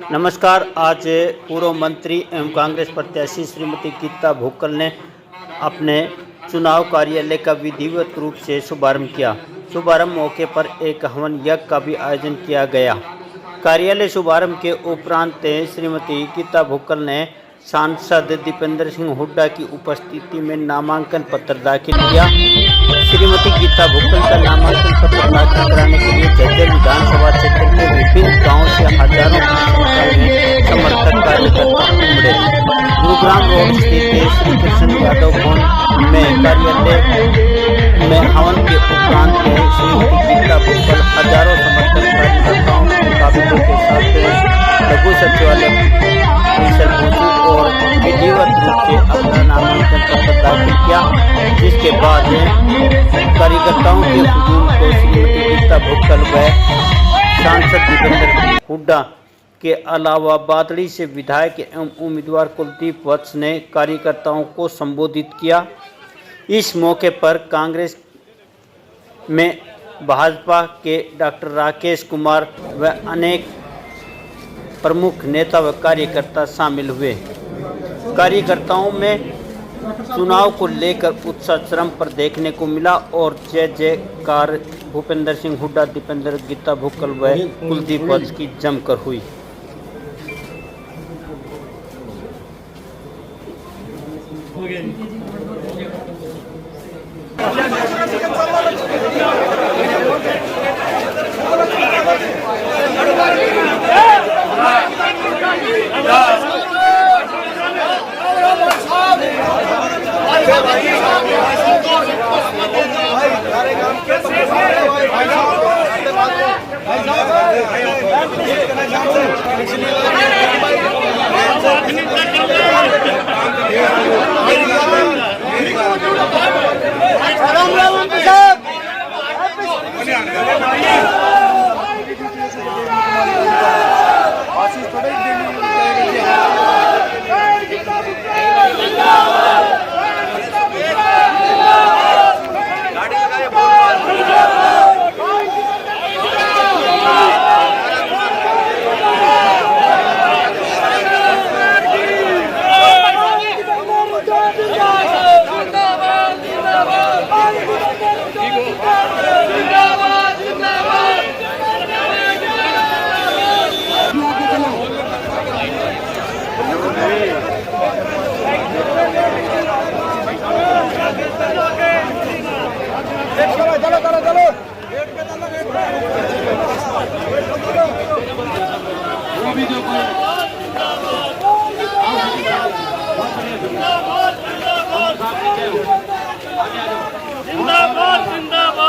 नमस्कार। आज पूर्व मंत्री एवं कांग्रेस प्रत्याशी श्रीमती गीता भुक्कल ने अपने चुनाव कार्यालय का विधिवत रूप से शुभारंभ किया। शुभारंभ मौके पर एक हवन यज्ञ का भी आयोजन किया गया। कार्यालय शुभारंभ के उपरांत श्रीमती गीता भुक्कल ने सांसद दीपेंद्र सिंह हुड्डा की उपस्थिति में नामांकन पत्र दाखिल किया। श्रीमती गीता भुक्कल का नामांकन पत्र दाखिल कराने के लिए झज्जर विधानसभा क्षेत्र के विभिन्न गांवों से हजारों की संख्या में समर्थक कार्यकर्ता उमड़े। गुरुग्राम रोड स्थित श्री कृष्ण यादव भवन में कार्यालय में हवन के उपरांत श्रीमती गीता भुक्कल हजारों समर्थक कार्यकर्ताओं के काबिलों के साथ लघु सचिवालय परिसर पहुंची और विधिवत रूप से अपना नामांकन पत्र दाखिल किया, जिसके बाद कार्यकर्ताओं के हुजूम को श्रीमती गीता भुक्कल व सांसद दीपेंद्र हुड्डा के अलावा बादड़ी से विधायक एवं उम्मीदवार कुलदीप वत्स ने कार्यकर्ताओं को संबोधित किया। इस मौके पर कांग्रेस में भाजपा के डॉक्टर राकेश कुमार व अनेक प्रमुख नेता व कार्यकर्ता शामिल हुए। कार्यकर्ताओं में चुनाव को लेकर उत्साह चरम पर देखने को मिला और जय जयकार भूपेंद्र सिंह हुड्डा, दीपेंद्र, गीता भुक्कल व कुलदीप वत्स की जमकर हुई।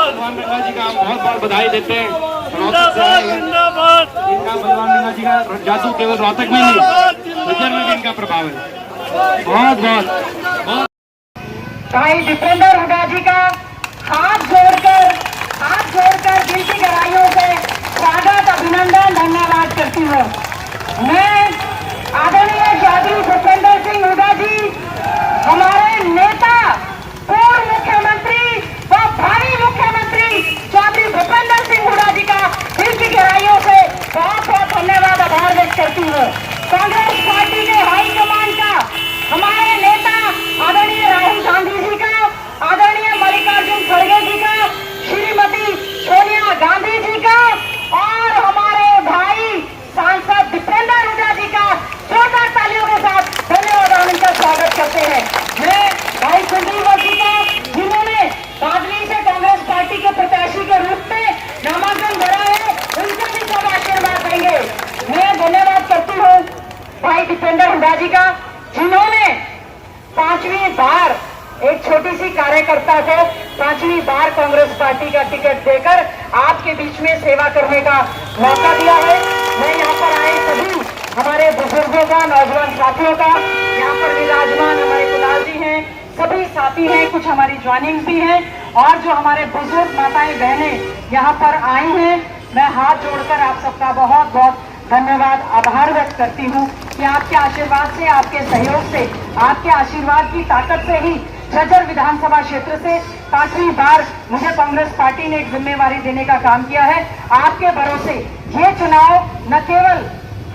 भगवान गंगा जी का बहुत बहुत बधाई देते हैं। इनका भगवान गंगा जी का जादू केवल रोहतक में नहीं, झज्जर में भी इनका प्रभाव है। बहुत बहुत भाई दीपेंद्र हुड्डा जी का हाथ जोड़कर दिल की गहराइयों से स्वागत, अभिनंदन, धन्यवाद करती हूँ। मैं आदरणीय चौधरी भूपेंद्र सिंह हुड्डा जी, हमारे नेता, पूर्व मुख्यमंत्री व भावी मुख्यमंत्री चौधरी भूपेंद्र सिंह हुड्डा जी का दिल की गहराइयों से बहुत बहुत धन्यवाद, आभार व्यक्त करती हूँ। कांग्रेस पार्टी के हाईकमान का, हमारे नेता आदरणीय राहुल गांधी जी का, आदरणीय मल्लिकार्जुन खड़गे जी का, श्रीमती सोनिया गांधी जी का और हमारे भाई सांसद दीपेंद्र हुड्डा जी का जोरदार तालियों के साथ धन्यवाद और उनका स्वागत करते हैं। मैं भाई कुलदीप वत्स जी का, जिन्होंने बादली से कांग्रेस पार्टी के प्रत्याशी के रूप में नामांकन भरा है, उनका भी सब आशीर्वाद देंगे। मैं धन्यवाद करती हूँ भाई दीपेंद्र हुड्डा जी का, जिन्होंने 5वीं बार एक छोटी सी कार्यकर्ता को 5वीं बार कांग्रेस पार्टी का टिकट देकर आपके बीच में सेवा करने का मौका दिया है। मैं यहाँ पर आए सभी हमारे बुजुर्गों का, नौजवान साथियों का, यहाँ पर विराजमान हमारे कुलाल जी हैं, सभी साथी हैं, कुछ हमारी ज्वाइनिंग भी हैं और जो हमारे बुजुर्ग माताएं बहनें यहाँ पर आई हैं, मैं हाथ जोड़कर आप सबका बहुत बहुत धन्यवाद, आभार व्यक्त करती हूँ कि आपके आशीर्वाद से, आपके सहयोग से, आपके आशीर्वाद की ताकत से ही झज्जर विधानसभा क्षेत्र से 5वीं बार मुझे कांग्रेस पार्टी ने एक जिम्मेवारी देने का काम किया है। आपके भरोसे ये चुनाव न केवल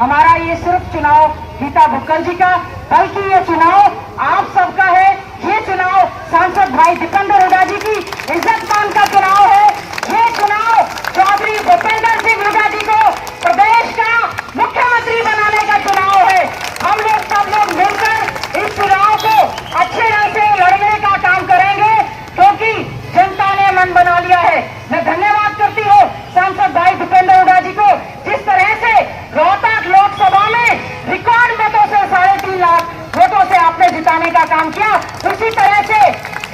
हमारा ये सिर्फ चुनाव गीता भुक्कल जी का, बल्कि ये चुनाव आप सबका है। ये चुनाव सांसद भाई दीपेंद्र हुड्डा जी की इज्जत-मान का चुनाव है। ये चुनाव चौधरी भूपेंद्र सिंह हुड्डा जी को प्रदेश का मुख्यमंत्री बनाने का चुनाव है। हम लोग सब लोग मिलकर इस चुनाव को अच्छे ढंग से लड़ने का काम करेंगे, क्योंकि जनता ने मन बना लिया है। मैं धन्यवाद करती हूँ सांसद भाई दीपेंद्र हुड्डा जी को, जिस तरह से रोहतक लोकसभा में रिकॉर्ड मतों से 3.5 लाख वोटों से आपने जिताने का काम किया, उसी तरह से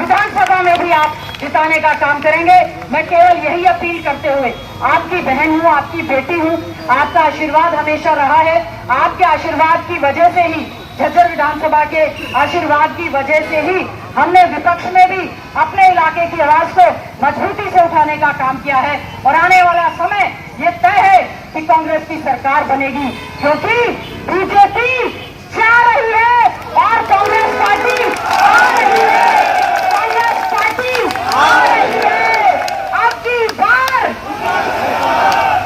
विधानसभा में भी आप जिताने का काम करेंगे। मैं केवल यही अपील करते हुए, आपकी बहन हूँ, आपकी बेटी हूँ, आपका आशीर्वाद हमेशा रहा है। आपके आशीर्वाद की वजह से ही, झज्जर विधानसभा के आशीर्वाद की वजह से ही हमने विपक्ष में भी अपने इलाके की आवाज को मजबूती से उठाने का काम किया है। और आने वाला समय ये तय है कि कांग्रेस की सरकार बनेगी, क्योंकि बीजेपी जा रही है और कांग्रेस पार्टी आ रही है। कांग्रेस पार्टी आ रही है। अब की बार,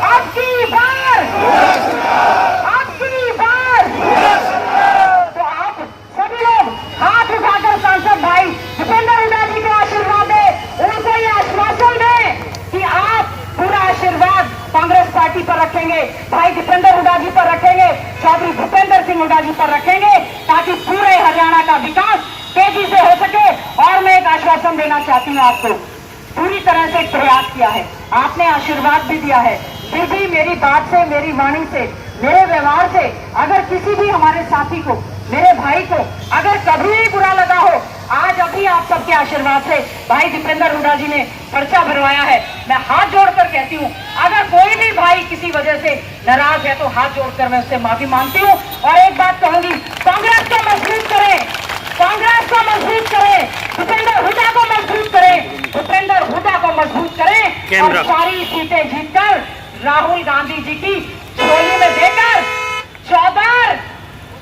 अब की बार, अब की बार तो आप सभी लोग हाथ उठाकर सांसद भाई दीपेंद्र हुड्डा जी को आशीर्वाद दें, उनको ये आश्वासन दें कि आप पूरा आशीर्वाद कांग्रेस पार्टी पर रखेंगे, भाई दीपेंद्र हुड्डा जी पर रखेंगे, चौधरी भूपेंद्र सिंह हुड्डा जी पर रखेंगे, ताकि पूरे हरियाणा का विकास तेजी से हो सके। और मैं एक आश्वासन देना चाहती हूँ आपको, पूरी तरह से प्रयास किया है, आपने आशीर्वाद भी दिया है, फिर भी मेरी बात से, मेरी वाणी से, मेरे व्यवहार से अगर किसी भी हमारे साथी को, मेरे भाई को अगर कभी भी बुरा लगा हो, आज अभी आप सबके आशीर्वाद से भाई दीपेंद्र हुड्डा जी ने पर्चा भरवाया है। मैं हाथ जोड़कर कहती हूँ, अगर कोई भी भाई किसी वजह से नाराज है तो हाथ जोड़कर मैं उससे माफी मांगती हूँ। और एक बात कहूंगी, कांग्रेस को मजबूत करें, कांग्रेस को मजबूत करें, दीपेंद्र हुड्डा को मजबूत करें, दीपेंद्र हुड्डा को मजबूत करें और सारी सीटें जीतकर राहुल गांधी जी की झोली में देकर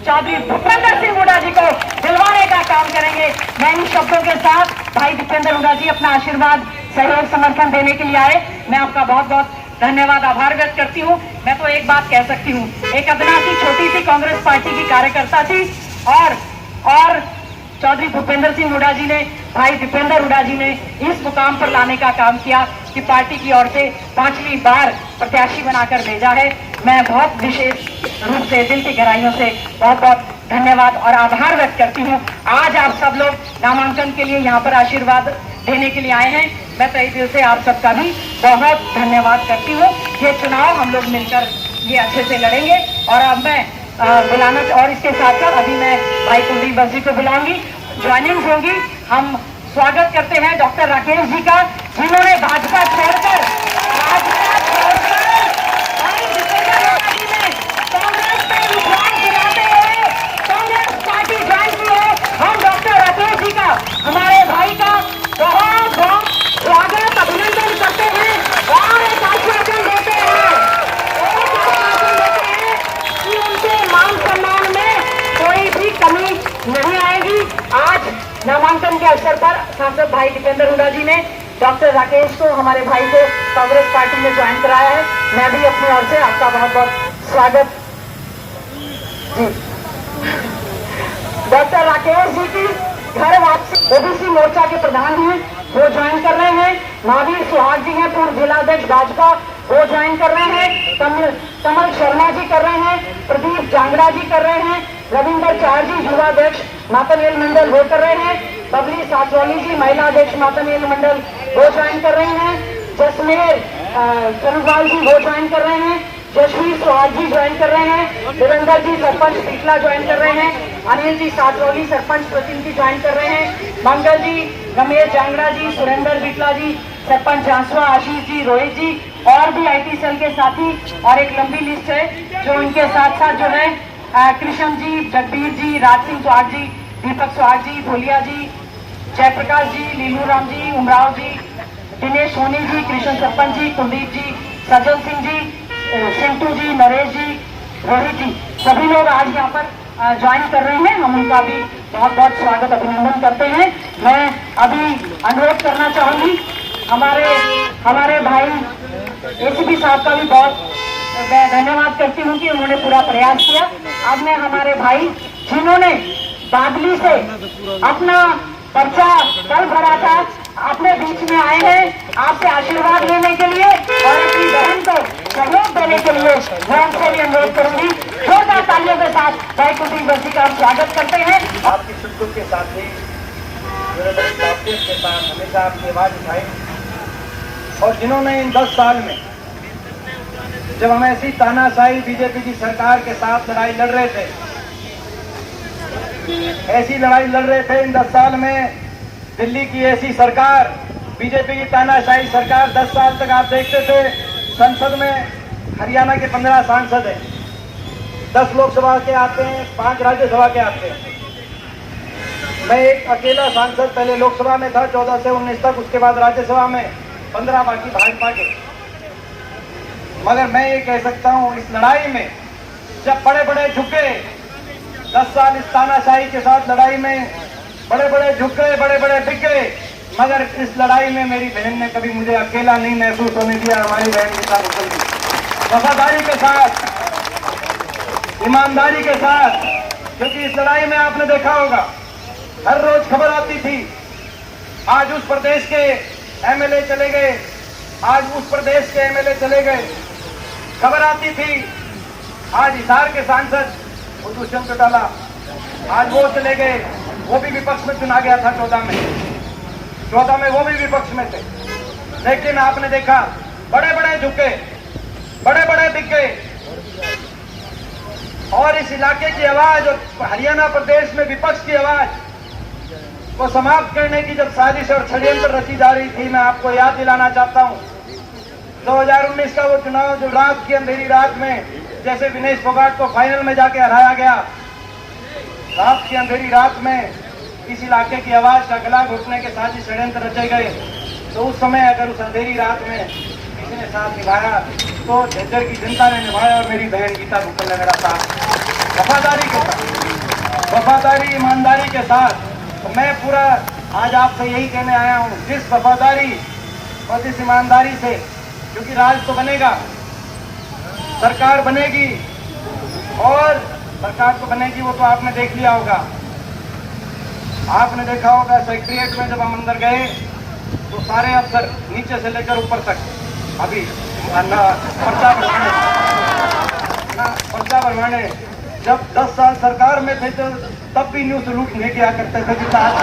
चौधरी भूपेंद्र सिंह हुड्डा जी को दिलवाने का काम करेंगे। मैं इन शब्दों के साथ भाई दीपेंद्र हुड्डा जी अपना आशीर्वाद, सहयोग, समर्थन देने के लिए आए। मैं आपका बहुत बहुत धन्यवाद, आभार व्यक्त करती हूँ। मैं तो एक बात कह सकती हूँ, एक अदना सी छोटी सी कांग्रेस पार्टी की कार्यकर्ता थी और चौधरी भूपेंद्र सिंह हुड्डा जी ने, भाई दीपेंद्र हुड्डा जी ने इस मुकाम पर लाने का काम किया कि पार्टी की ओर से 5वीं बार प्रत्याशी बनाकर भेजा है। मैं बहुत विशेष रूप से दिल की गहराइयों से बहुत बहुत धन्यवाद और आभार व्यक्त करती हूँ। आज आप सब लोग नामांकन के लिए यहाँ पर आशीर्वाद देने के लिए आए हैं। मैं तहे दिल से आप सबका भी बहुत धन्यवाद करती हूँ। ये चुनाव हम लोग मिलकर ये अच्छे से लड़ेंगे। और अब मैं बुलाना, और इसके साथ साथ अभी मैं भाई कुलदीप बस जी को बुलाऊंगी, ज्वाइनिंग होंगी। हम स्वागत करते हैं डॉक्टर राकेश जी का, जिन्होंने भाजपा छोड़कर भाई दीपेंद्र हुड्डा जी ने कांग्रेस पे विश्वास दिलाते हुए कांग्रेस पार्टी ज्वाइन की है। हम डॉक्टर राकेश जी का, हमारे भाई का बहुत बहुत स्वागत, अभिनंदन करते हैं और एक आश्वासन देते हैं कि उनके मान सम्मान में कोई भी कमी नहीं आएगी। आज नामांकन के अवसर पर सांसद भाई दीपेंद्र हुड्डा जी ने डॉक्टर राकेश को, हमारे भाई को कांग्रेस पार्टी में ज्वाइन कराया है। मैं भी अपनी ओर से आपका बहुत बहुत स्वागत जी। डॉक्टर राकेश जी की घर वापसी ओबीसी मोर्चा के प्रधान हैं, वो ज्वाइन कर रहे हैं। महावीर सुहाग जी हैं, पूर्व जिलाध्यक्ष भाजपा, वो ज्वाइन कर रहे हैं। कमल शर्मा जी कर रहे हैं, प्रदीप जांगड़ा जी कर रहे हैं, रविंदर चार जी युवाध्यक्ष मातामेल मंडल वो कर रहे हैं, बबली सासवाली जी महिला अध्यक्ष मातामेल मंडल वो ज्वाइन कर रहे हैं, जसमेर करुवाल जी वो ज्वाइन कर रहे हैं, जशवीर सुहाग जी ज्वाइन कर रहे हैं, देवेंद्र जी सरपंच पीटला ज्वाइन कर रहे हैं, अनिल जी सातरौली सरपंच प्रतिनिधि ज्वाइन कर रहे हैं, मंगल जी, रमेश जांगड़ा जी, सुरेंद्र बिटला जी, सरपंच झांसवा, आशीष जी, रोहित जी और भी IT सेल के साथी, और एक लंबी लिस्ट है जो इनके साथ साथ जो है कृष्ण जी, जगबीर जी, राज सिंह सुहाग जी, दीपक सुहाग जी, भोलिया जी, जयप्रकाश जी, लीलू राम जी, उमराव जी, दिनेश सोनी जी, कृष्ण सरपंच जी, कुलदीप जी, सज्जन सिंह जी, सिंटू जी, नरेश जी, रोहित जी, सभी लोग आज यहाँ पर ज्वाइन कर रहे हैं। हम उनका भी बहुत बहुत स्वागत, अभिनंदन करते हैं। मैं अभी अनुरोध करना चाहूंगी, हमारे भाई ACP साहब का भी बहुत मैं धन्यवाद करती हूँ कि उन्होंने पूरा प्रयास किया। अब मैं हमारे भाई जिन्होंने बादली से अपना पर्चा कल भरा था, अपने बीच में आए हैं आपसे आशीर्वाद लेने के लिए और अपनी बहन को सहयोग देने के लिए। मैं उनसे भी अनुरोध करूंगी, जोरदार तालियों के साथ भाई कुलदीप बंसी का हम स्वागत करते हैं। आपकी सुख के साथ ही के साथ हमेशा आपकी आवाज उठाई, और जिन्होंने इन 10 साल में जब हम ऐसी तानाशाही बीजेपी की सरकार के साथ लड़ाई लड़ रहे थे, ऐसी लड़ाई लड़ रहे थे इन 10 साल में, दिल्ली की ऐसी सरकार, बीजेपी की तानाशाही सरकार 10 साल तक आप देखते थे संसद में हरियाणा के 15 सांसद हैं, 10 लोकसभा के आते हैं, 5 राज्यसभा के आते हैं। मैं एक अकेला सांसद पहले लोकसभा में था 14 से 19 तक, उसके बाद राज्यसभा में 15 बाकी भाजपा के। मगर मैं ये कह सकता हूँ इस लड़ाई में जब बड़े बड़े झुके, 10 साल इस तानाशाही के साथ लड़ाई में बड़े बड़े झुक गए, बड़े बड़े बिक गए, मगर इस लड़ाई में मेरी बहन ने कभी मुझे अकेला नहीं महसूस होने दिया। हमारी बहन गीता भुक्कल जी वफादारी के साथ, ईमानदारी के साथ, क्योंकि इस लड़ाई में आपने देखा होगा हर रोज खबर आती थी, आज उस प्रदेश के एमएलए चले गए, आज उस प्रदेश के एमएलए चले गए, खबर आती थी। आज हिसार के सांसद दुष्यंत चौटाला, आज वो चले गए, वो भी विपक्ष में चुना गया था 14 में वो भी विपक्ष में थे। लेकिन आपने देखा बड़े बड़े झुके, बड़े बड़े बिक गए, और इस इलाके की आवाज और हरियाणा प्रदेश में विपक्ष की आवाज को समाप्त करने की जब साजिश और षड्यंत्र रची जा रही थी, मैं आपको याद दिलाना चाहता हूं 2019 का वो चुनाव जो रात की अंधेरी रात में जैसे विनेश फोगाट को फाइनल में जाके हराया गया, रात की अंधेरी रात में इस इलाके की आवाज का गला घुटने के साथ ही षड्यंत्र रचे गए, तो उस समय अगर उस अंधेरी रात में किसी ने साथ निभाया तो झज्जर की जनता ने निभाया, और मेरी बहन गीता भुक्कल ने मेरा साथ वफादारी के साथ, वफादारी ईमानदारी के साथ। तो मैं पूरा आज आपसे यही कहने आया हूँ, जिस वफादारी और जिस ईमानदारी से, क्योंकि राज तो बनेगा, सरकार बनेगी, और सरकार तो बनेगी वो तो आपने देख लिया होगा। आपने देखा होगा सेक्रेटरिएट में जब हम अंदर गए तो सारे अफसर नीचे से लेकर ऊपर तक अभी पर्चा भरवाने जब 10 साल सरकार में थे तो तब भी न्यूज लूट नहीं किया करते थे जितना आज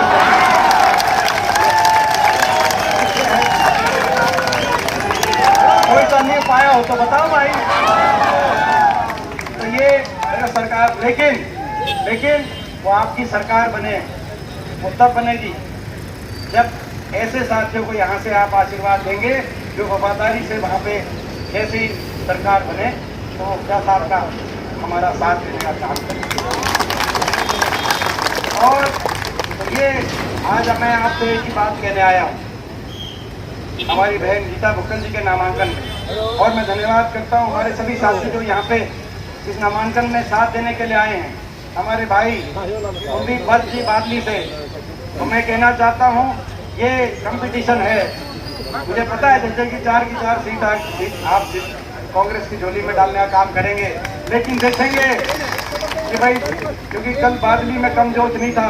कोई तो नहीं पाया हो तो बताओ भाई। तो ये सरकार, लेकिन वो आपकी सरकार बने, वो तब बनेगी जब ऐसे साथियों को यहाँ से आप आशीर्वाद देंगे जो वफादारी से वहाँ पे ऐसी सरकार बने, तो 10 साल का हमारा साथ देने का काम करेंगे। और ये आज मैं आपसे एक ही बात कहने आया हूँ हमारी बहन गीता भुक्कल जी के नामांकन में, और मैं धन्यवाद करता हूँ हमारे सभी साथी जो यहाँ पे इस नामांकन में साथ देने के लिए आए हैं। हमारे भाई कुलदीप भट्ट जी बादली से, तो मैं कहना चाहता हूँ ये कंपटीशन है, मुझे पता है झज्जर की 4 सीट आप कांग्रेस की झोली में डालने का काम करेंगे, लेकिन देखेंगे कि भाई क्योंकि कल बादली में कम जोश नहीं था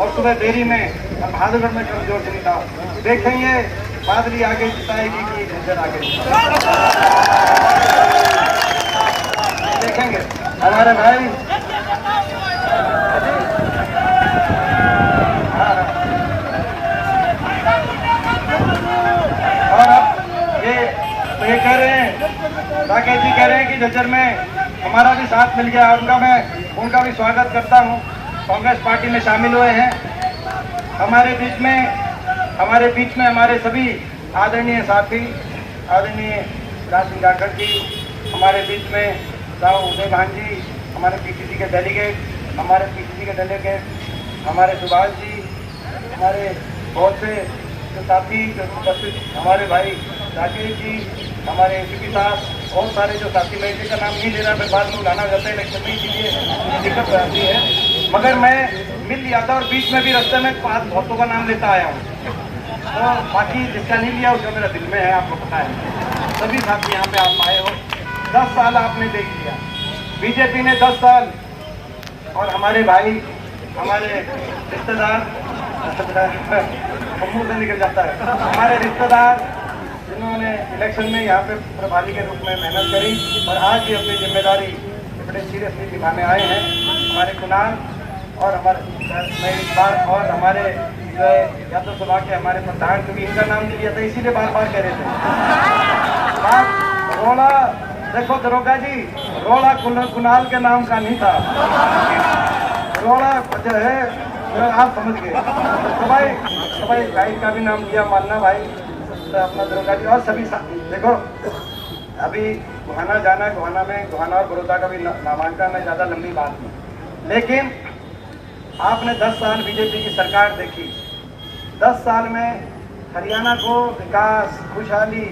और सुबह देरी में बहादुरगढ़ में कम जोश नहीं था, देखेंगे बादली आगे जिताएगी कि झज्जर आगे देखेंगे हमारे भाई। और अब ये कह रहे हैं, राकेश जी कह रहे हैं कि झज्जर में हमारा भी साथ मिल गया, और उनका भी स्वागत करता हूं। कांग्रेस पार्टी में शामिल हुए हैं। हमारे बीच में हमारे सभी आदरणीय साथी, आदरणीय राज सिंह राठौर जी, हमारे बीच में राव उदय भान जी, हमारे पीसीसी के डेलीगेट, हमारे सुभाष जी, हमारे बहुत से जो साथी जो उपस्थित, हमारे भाई राकेश जी, हमारे एसीपी साहब, बहुत सारे जो साथी, मैं इसी का नाम नहीं ले रहा, मैं बाद में बुलाना चाहता है इलेक्शन में, इसीलिए दिक्कत आती है, मगर मैं मिल लिया था और बीच में भी रास्ते में 5 बहुतों का नाम लेता आया हूँ। तो बाकी जिसका नहीं लिया उसका मेरा दिल में है, आपको पता है। सभी साथी यहाँ पे आप आए हो, 10 साल आपने देख लिया, बीजेपी ने 10 साल, और हमारे भाई, हमारे रिश्तेदार, मुंह से निकल जाता है, हमारे रिश्तेदार जिन्होंने इलेक्शन में यहाँ पे प्रभारी के रूप में मेहनत करी और आज भी अपनी जिम्मेदारी बड़े सीरियसली निभाने आए हैं, हमारे कुणाल और हमारे इकबाल और हमारे यादव सभा के हमारे प्रधान, क्योंकि इनका नाम नहीं लिया था इसीलिए बार बार कह रहे थे। रोला देखो दरोगा जी, रोला कुणाल के नाम का नहीं था, रोला जो है आप समझ गए। तो भाई भाई का भी नाम लिया, मानना भाई तो अपना दरोगा जी और सभी देखो, अभी गोहाना जाना, गोहाना में गोहाना और बड़ौदा का भी नामांकन है, ज़्यादा लंबी बात नहीं, लेकिन आपने 10 साल बीजेपी की सरकार देखी, 10 साल में हरियाणा को विकास, खुशहाली,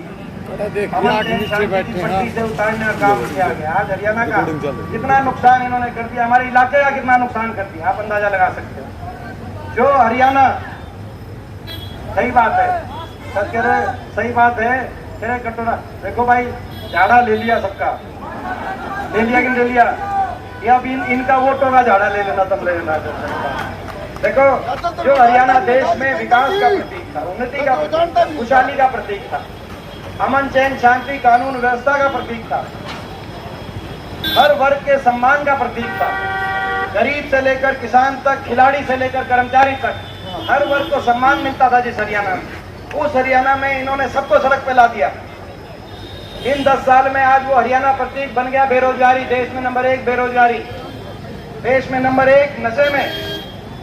पट्टी से उतारने का काम किया गया। आज हरियाणा का कितना नुकसान इन्होंने कर दिया, हमारे इलाके का कितना नुकसान कर दिया, आप अंदाजा लगा सकते हो। जो हरियाणा, सही बात है, सर कह रहे सही बात है, कह रहे कटोरा, देखो भाई झाड़ा ले लिया सबका, ले लिया कि ले लिया, या अब इनका वोट होगा, झाड़ा ले लेना तब ले लेना। देखो जो हरियाणा देश में विकास का प्रतीक था, उन्नति का, खुशहाली का प्रतीक था, अमन चैन शांति कानून व्यवस्था का प्रतीक था, हर वर्ग के सम्मान का प्रतीक था, गरीब से लेकर किसान तक, खिलाड़ी से लेकर कर्मचारी तक, हर वर्ग को सम्मान मिलता था जिस हरियाणा में, उस हरियाणा में इन्होंने सबको सड़क पे ला दिया। इन 10 साल में आज वो हरियाणा प्रतीक बन गया। बेरोजगारी देश में नंबर 1, बेरोजगारी देश में नंबर 1, नशे में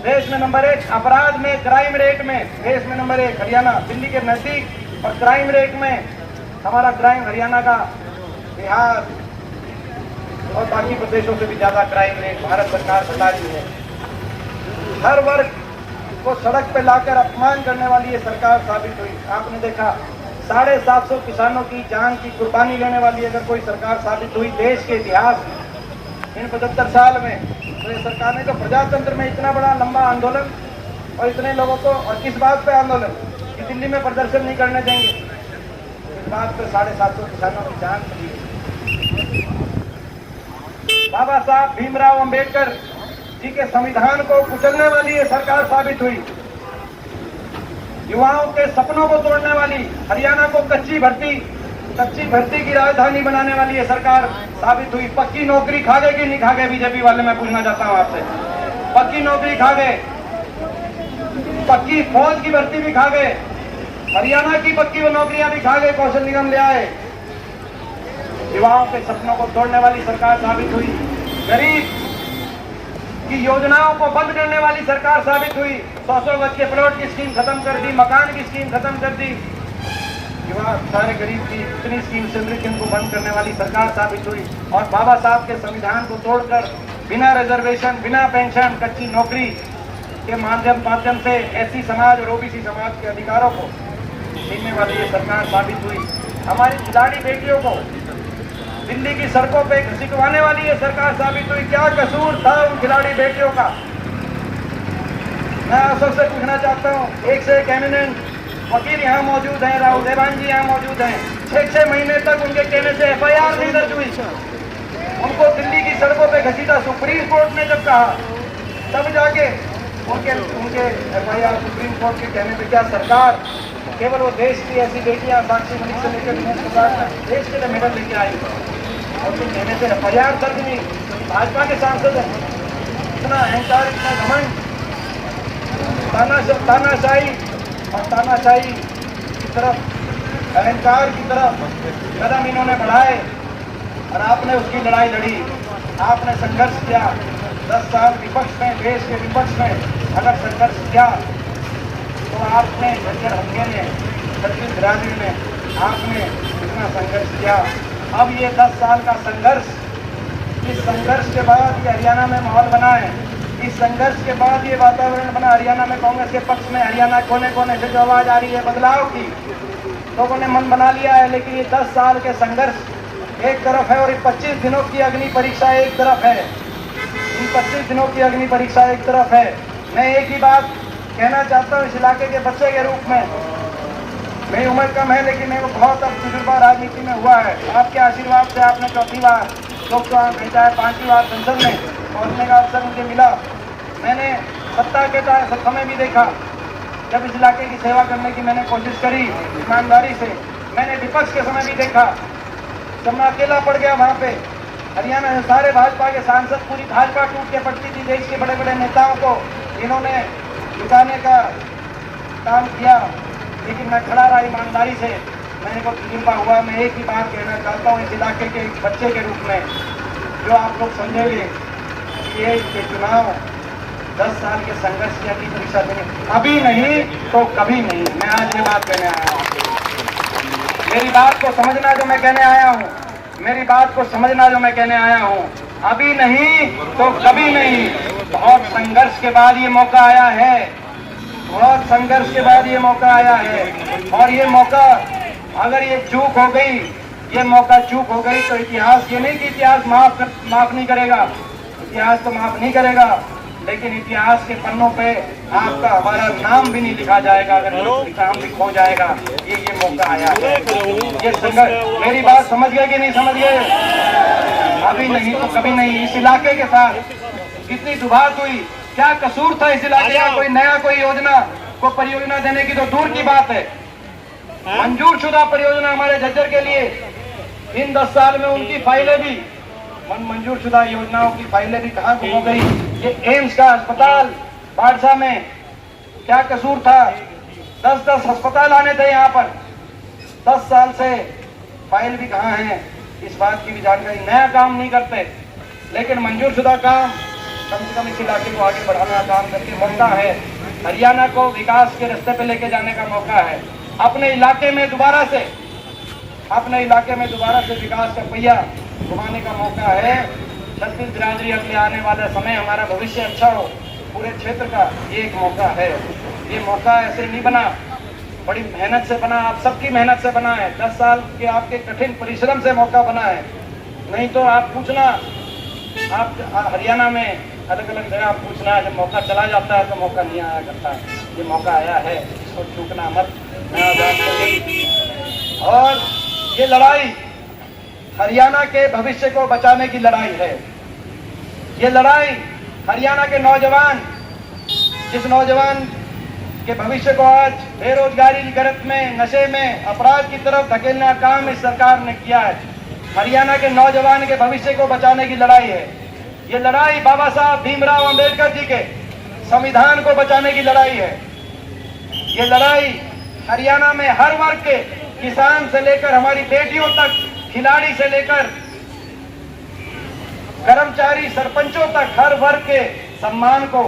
देश में नंबर 1, अपराध में, क्राइम रेट में देश में नंबर 1 हरियाणा, दिल्ली के नजदीक, और क्राइम रेट में हमारा क्राइम हरियाणा का, बिहार और बाकी प्रदेशों से भी ज्यादा क्राइम रेट भारत सरकार बता रही है। हर वर्ग को सड़क पे लाकर अपमान करने वाली ये सरकार साबित हुई। आपने देखा 750 किसानों की जान की कुर्बानी लेने वाली अगर कोई सरकार साबित हुई देश के इतिहास में इन 75 साल में, तो ये सरकार ने तो प्रजातंत्र में इतना बड़ा लंबा आंदोलन और इतने लोगों को, और किस बात पे आंदोलन कि दिल्ली में प्रदर्शन नहीं करने देंगे, इस बात पे 750 किसानों की जान चली। बाबा साहब भीमराव अंबेडकर जी के संविधान को कुचलने वाली ये सरकार साबित हुई। युवाओं के सपनों को तोड़ने वाली, हरियाणा को कच्ची भर्ती की राजधानी बनाने वाली ये सरकार साबित हुई। पक्की नौकरी खा गए कि नहीं खा गए बीजेपी वाले, मैं पूछना चाहता हूं आपसे। पक्की नौकरी खा गए, पक्की फौज की भर्ती भी खा गए, हरियाणा की पक्की नौकरियां भी खा गए, कौशल निगम ले आए। युवाओं के सपनों को तोड़ने वाली सरकार साबित हुई। गरीब की योजनाओं को बंद करने वाली सरकार साबित हुई। 100 गज के प्लॉट की स्कीम खत्म कर दी, मकान की स्कीम खत्म कर दी, युवा सारे गरीब की इतनी स्कीम स्कीम को बंद करने वाली सरकार साबित हुई। और बाबा साहब के संविधान को तोड़कर बिना रिजर्वेशन, बिना पेंशन, कच्ची नौकरी के माध्यम से एससी समाज और ओबीसी समाज के अधिकारों को छीनने वाली ये सरकार साबित हुई। हमारी खिलाड़ी बेटियों को दिल्ली की सड़कों पे घसीटवाने वाली ये सरकार साबित हुई। क्या कसूर था उन खिलाड़ी बेटियों का? मैं आप सबसे पूछना चाहता हूँ, एक से एक एमिनेंट वकील यहाँ मौजूद हैं, राहुल देवान जी यहाँ मौजूद हैं, 6 महीने तक उनके कहने से FIR नहीं दर्ज हुई, उनको दिल्ली की सड़कों पे घसीटा। सुप्रीम कोर्ट ने जब कहा तब जाके उनके FIR सुप्रीम कोर्ट के कहने पे, क्या सरकार केवल वो देश की ऐसी बेटियां साक्षी मलिक से लेकर देश के लिए मेडल लेके आई और उनके कहने से FIR दर्ज नहीं? भाजपा के सांसद हैं, इतना अहंकार, इतना घमंड, तानाशाही की तरफ, अहंकार की तरफ कदम इन्होंने बढ़ाए और आपने उसकी लड़ाई लड़ी, आपने संघर्ष किया। 10 साल विपक्ष में, देश के विपक्ष में अगर संघर्ष किया तो आपने जर्जर हल्के ने, सचिन बिरादरी ने, आपने इतना संघर्ष किया। अब ये 10 साल का संघर्ष, इस संघर्ष के बाद ये हरियाणा में माहौल बना है, इस संघर्ष के बाद ये वातावरण बना हरियाणा में। कांग्रेस के पक्ष में हरियाणा कोने कोने से जो आवाज आ रही है बदलाव की, लोगों ने मन बना लिया है। लेकिन ये 10 साल के संघर्ष एक तरफ है और ये 25 दिनों की अग्नि परीक्षा एक तरफ है। इन 25 दिनों की अग्नि परीक्षा एक तरफ है। मैं एक ही बात कहना चाहता हूँ इस इलाके के बच्चे के रूप में, मेरी उम्र कम है लेकिन मेरे को बहुत अब तजुर्बा राजनीति में हुआ है। आपके आशीर्वाद से आपने चौथी बार लोकसभा भेजा है, 5वीं बार संसद में पहुँचने का अवसर मुझे मिला। मैंने सत्ता के समय भी देखा जब इस इलाके की सेवा करने की मैंने कोशिश करी ईमानदारी से। मैंने विपक्ष के समय भी देखा जब मैं अकेला पड़ गया वहाँ पे। हरियाणा में सारे भाजपा के सांसद, पूरी भाजपा टूट के पड़ती थी। देश के बड़े बड़े नेताओं को इन्होंने झुकाने का काम किया, लेकिन मैं खड़ा रहा ईमानदारी से। मैंने को तजुर्बा हुआ। मैं एक ही बात कहना चाहता हूँ इस इलाके के एक बच्चे के रूप में, जो आप लोग समझेंगे कि ये चुनाव 10 साल के संघर्ष की अगली परीक्षा देने, अभी नहीं तो कभी नहीं। मैं आज ये बात कहने आया हूँ। मेरी बात को समझना जो मैं कहने आया हूँ, मेरी बात को समझना जो मैं कहने आया हूँ। अभी नहीं तो कभी नहीं। बहुत संघर्ष के बाद ये मौका आया है, बहुत संघर्ष के बाद ये मौका आया है। और ये मौका अगर ये चूक हो गई, ये मौका चूक हो गई तो इतिहास, ये नहीं कि इतिहास माफ नहीं करेगा, इतिहास तो माफ नहीं करेगा, लेकिन इतिहास के पन्नों पे आपका हमारा नाम भी नहीं लिखा जाएगा अगर नाम भी खो जाएगा। ये मौका आया है, ये संघर्ष। मेरी बात समझ गए कि नहीं समझ गए? अभी नहीं तो कभी नहीं। इस इलाके के साथ कितनी दुबात हुई, क्या कसूर था इस इलाके का? कोई नया कोई योजना को परियोजना देने की तो दूर की बात है। मंजूर शुदा परियोजना हमारे झज्जर के लिए इन 10 साल में उनकी फाइलें भी, मंजूर शुदा योजनाओं की फाइलें भी कहाँ गुम हो गई। ये एम्स का अस्पताल बाड़सा में, क्या कसूर था? 10-10 अस्पताल आने थे यहाँ पर। 10 साल से फाइल भी कहाँ है, इस बात की भी जानकारी। नया काम नहीं करते, लेकिन मंजूर शुदा काम कम से कम इस इलाके को आगे बढ़ाने का काम करके मौका है। हरियाणा को विकास के रास्ते पे लेके जाने का मौका है। अपने इलाके में दोबारा से विकास का पहिया घुमाने का मौका है। छत्तीस बिरादरी अगले आने वाले समय हमारा भविष्य अच्छा हो पूरे क्षेत्र का, ये एक मौका है। ये मौका ऐसे नहीं बना, बड़ी मेहनत से बना, आप सबकी मेहनत से बना है। 10 साल के आपके कठिन परिश्रम से मौका बना है। नहीं तो आप पूछना, आप हरियाणा में अलग अलग जगह आप पूछना, जब मौका चला जाता है तो मौका नहीं आया करता है। ये मौका आया है, इसको चूकना मत। और ये लड़ाई हरियाणा के भविष्य को बचाने की लड़ाई है। ये लड़ाई हरियाणा के नौजवान, जिस नौजवान के भविष्य को आज बेरोजगारी की गिरफ्त में, नशे में, अपराध की तरफ धकेलने का काम इस सरकार ने किया है। हरियाणा के नौजवान के भविष्य को बचाने की लड़ाई है। ये लड़ाई बाबा साहब भीमराव अंबेडकर जी के संविधान को बचाने की लड़ाई है। ये लड़ाई हरियाणा में हर वर्ग के, किसान से लेकर हमारी बेटियों तक, खिलाड़ी से लेकर कर्मचारी, सरपंचों तक, हर वर्ग के सम्मान को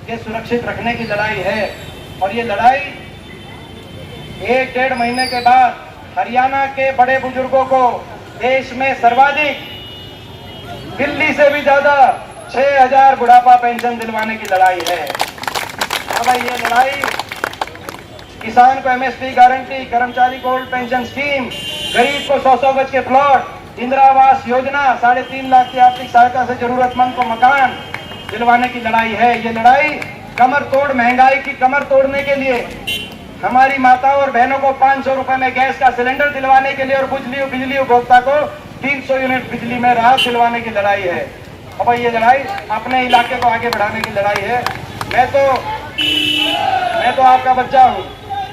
ये सुरक्षित रखने की लड़ाई है। और ये लड़ाई 1-1.5 महीने के बाद हरियाणा के बड़े बुजुर्गों को देश में सर्वाधिक, दिल्ली से भी ज्यादा 6000 बुढ़ापा पेंशन दिलवाने की लड़ाई है। अब ये लड़ाई किसान को एमएसपी गारंटी, कर्मचारी को ओल्ड पेंशन स्कीम, गरीब को 100 गज के प्लॉट, इंदिरा आवास योजना, 3.5 लाख की आर्थिक सहायता से जरूरतमंद को मकान दिलवाने की लड़ाई है। ये लड़ाई कमर तोड़, महंगाई की कमर तोड़ने के लिए, हमारी माताओं और बहनों को 500 रुपए में गैस का सिलेंडर दिलवाने के लिए और बिजली उपभोक्ता को 300 यूनिट बिजली में राहत दिलवाने की लड़ाई है। अब ये लड़ाई अपने इलाके को आगे बढ़ाने की लड़ाई है। मैं तो आपका बच्चा हूँ।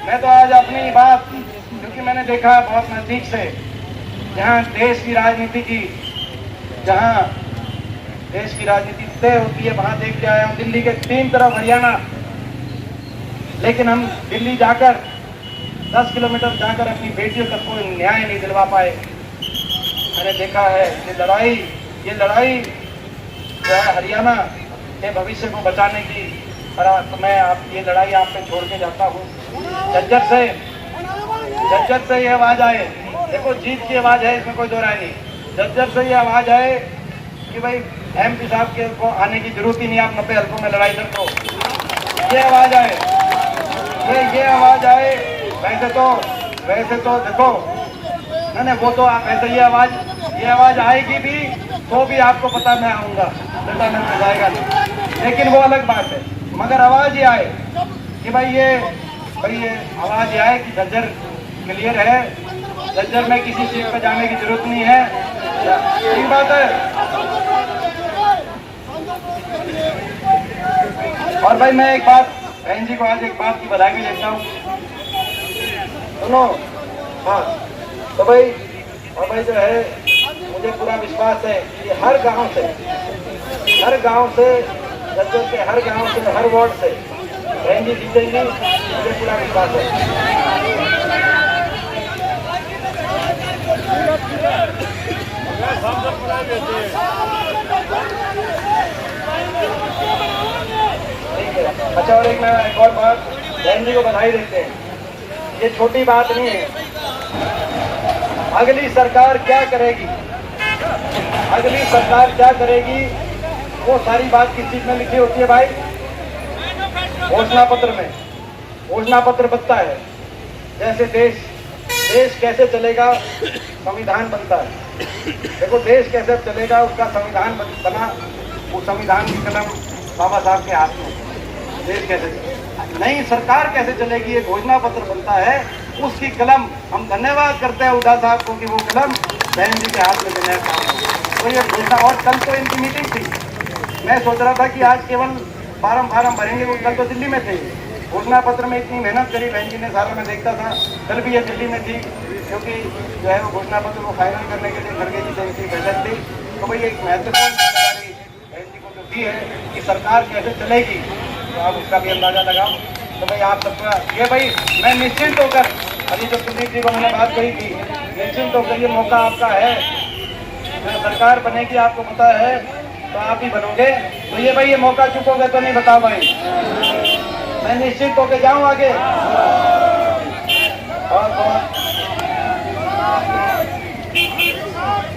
मैं तो आज अपनी बात, क्योंकि मैंने देखा बहुत नजदीक से, जहाँ देश की राजनीति तय होती है, वहां देख के आया हूँ। दिल्ली के 3 तरफ हरियाणा, लेकिन हम दिल्ली जाकर 10 किलोमीटर जाकर अपनी बेटियों तक कोई न्याय नहीं दिलवा पाए। मैंने देखा है ये लड़ाई जो है हरियाणा के भविष्य को बचाने की। और मैं ये लड़ाई आप पे छोड़ के जाता हूँ। झज्जर से ये आवाज आए, देखो जीत की आवाज है, इसमें कोई दो राय नहीं। झज्जर से ये आवाज आए कि भाई एमपी साहब के को आने की जरूरत ही नहीं, आप 90 हल्कों में लड़ाई कर दो। ये आवाज आए। वैसे तो देखो नहीं, वो तो आप ऐसे ये आवाज आएगी भी तो भी आपको पता मैं आऊंगा, बेटा मैं जाएगा नहीं, लेकिन वो अलग बात है। मगर आवाज ये आए कि भाई ये भाई ये आवाज ये आए कि झज्जर क्लियर है, झज्जर में किसी सीट पर जाने की जरूरत नहीं है, ठीक बात है। और भाई मैं एक बात बहन जी को आज एक बात की बधाई भी देता हूँ, सुनो। हाँ तो भाई, और भाई जो है मुझे पूरा विश्वास है कि हर गांव से झज्जर के हर गांव से, हर वार्ड से बहन जी जीतेंगी, मुझे पूरा विश्वास है। अच्छा, और एक और बात बहन जी को बधाई देते हैं, ये छोटी बात नहीं है। अगली सरकार क्या करेगी, वो सारी बात किस चीज में लिखी होती है भाई? घोषणा पत्र में। घोषणा पत्र बनता है, जैसे देश कैसे चलेगा, संविधान बनता है। देखो देश कैसे चलेगा, उसका संविधान बना, वो संविधान की कलम बाबा साहब के हाथ में। देश कैसे चलेगा, नई सरकार कैसे चलेगी, ये घोषणा पत्र बनता है, उसकी कलम। हम धन्यवाद करते हैं हुड्डा साहब को कि वो कलम बहन जी के हाथ में देने का। तो ये घोषणा, और कल तो इनकी मीटिंग थी, मैं सोच रहा था कि आज केवल फार्म भरेंगे, वो कल तो दिल्ली में थे। घोषणा पत्र में इतनी मेहनत करी बहन जी ने, सारा मैं देखता था, कल भी ये दिल्ली में थी, क्योंकि जो है वो घोषणा पत्र को फाइनल करने के लिए खड़गे जी से इनकी बैठक थी। तो भाई एक महत्वपूर्ण जिम्मेदारी बहन जी को जो दी है कि सरकार कैसे चलेगी, तो आप उसका भी अंदाजा लगाओ। तो भाई आप सबका ये, भाई मैं निश्चिंत होकर, अभी जो कुलदीप जी को मैंने बात कही थी, निश्चिंत होकर ये मौका आपका है, सरकार बनेगी, आपको पता है, तो आप ही बनोगे। तो ये भाई ये मौका चुकोगे तो नहीं, बताओ भाई, मैं निश्चित होकर जाऊं आगे। और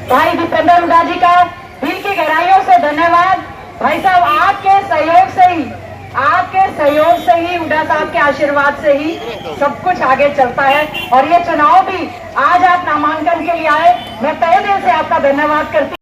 भाई दीपेंद्र हुड्डा जी का दिल की गहराइयों से धन्यवाद। भाई साहब आपके सहयोग से ही हुड्डा साहब के आशीर्वाद से ही सब कुछ आगे चलता है। और ये चुनाव भी आज आप नामांकन के लिए आए, मैं तहे दिल से आपका धन्यवाद करती